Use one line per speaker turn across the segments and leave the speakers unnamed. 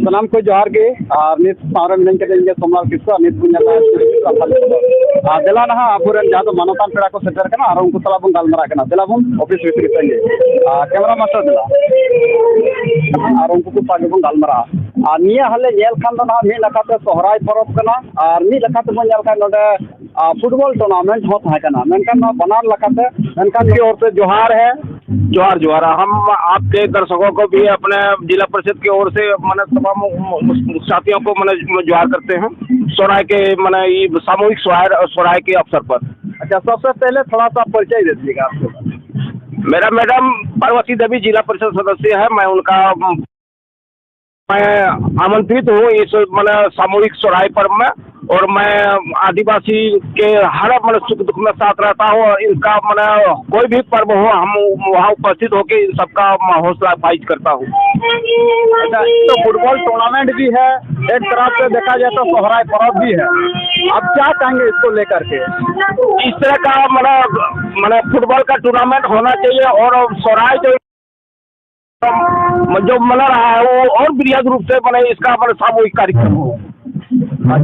सलाम को जोहार के नित सारे मिलन के दिन सोमवार किस्सा नित पुण्यता दिला ना आपुरन जहाँ मानतान पेड़ा को सेटर करना और उनको सलाह बन गालमरा करना दिला बन ऑफिस वितरी संगे कैमरा मास्टर दिला और उनको को पागे बन गालमरा निया हले जेल खान दो ना मी लखाते सोहराय परब करना और मी लखाते बन जेल खान नोडे फुटबॉल टूर्नामेंट होता है करना मेनकान बनार लखाते मेनकान की ओर से जोहार है।
जोहार जोहार। हम आपके दर्शकों को भी अपने जिला परिषद की ओर से मैंने तमाम साथियों को मैंने जोहार करते हैं सोराय के मैंने ये सामूहिक सोराय के अवसर पर।
अच्छा, सबसे पहले थोड़ा सा परिचय दे दीजिएगा आपको।
मेरा मैडम पार्वती देवी जिला परिषद सदस्य है। मैं आमंत्रित हूँ इस मैंने सामूहिक सोराय पर्व में और मैं आदिवासी के हर मतलब सुख दुख में साथ रहता हूँ और इनका मैंने कोई भी पर्व हो हम वहाँ उपस्थित होकर इन सबका हौसला अफजाई करता हूँ।
अच्छा, तो फुटबॉल टूर्नामेंट भी है, एक तरह से देखा जाए तो सोहराय पर्व भी है, अब क्या चाहेंगे इसको लेकर के?
इस तरह का मैंने फुटबॉल का टूर्नामेंट होना चाहिए और सोहराय जो मना रहा है वो और बृहद रूप से मैंने इसका सामूहिक कार्यक्रम हो।
और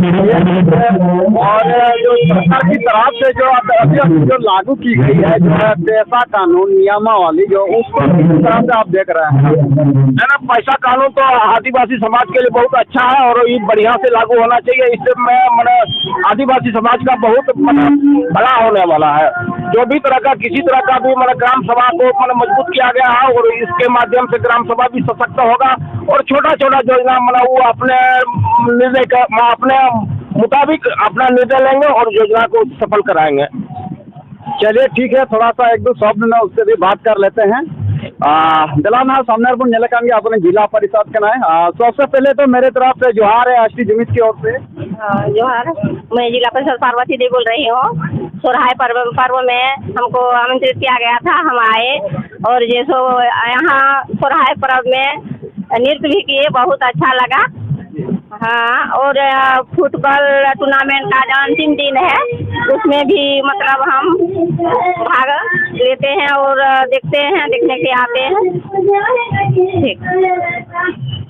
जो सरकार की तरफ से जो लागू की गई है जो है पैसा कानून नियमावली जो उस पर किस तरह से आप देख रहे हैं?
है ना, पैसा कानून तो आदिवासी समाज के लिए बहुत अच्छा है और ये बढ़िया से लागू होना चाहिए। इससे मैंने आदिवासी समाज का बहुत बड़ा होने वाला है। जो भी तरह का किसी तरह का भी ग्राम सभा को मजबूत किया गया है और इसके माध्यम से ग्राम सभा भी सशक्त होगा और छोटा छोटा योजना वो अपने निर्णय अपने मुताबिक अपना निर्णय लेंगे और योजना को सफल कराएंगे।
चलिए ठीक है, थोड़ा सा एक दो शब्द में उससे भी बात कर लेते हैं। दिलाना सामने नेलकान अपने जिला परिषद के नाम सबसे पहले तो मेरे तरफ से जोहार है आष्टी जुमित की ओर से।
जोहार, मैं जिला परिषद पार्वती देवी बोल रही हूँ। सोराय पर्व में हमको आमंत्रित किया गया था, हम आए और जैसो यहाँ सोराय पर्व में नृत्य भी किए, बहुत अच्छा लगा। हाँ, और फुटबॉल टूर्नामेंट का जो अंतिम दिन है उसमें भी मतलब हम भाग लेते हैं और देखने के आते हैं। ठीक,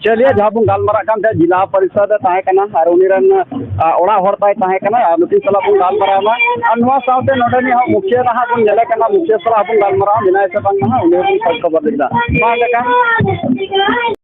चलिए जहाँ गालमरा कान जिला परिषद तहे कना और उनीरन ओड़ा होड़ताय तहे कना नुकिन सला बन गालमरा मा अनवा साथे नोडनी हा मुख्य रहा बन नेले कना मुख्य सला बन गालमरा बिना से बन ना उनी खबर दिदा मा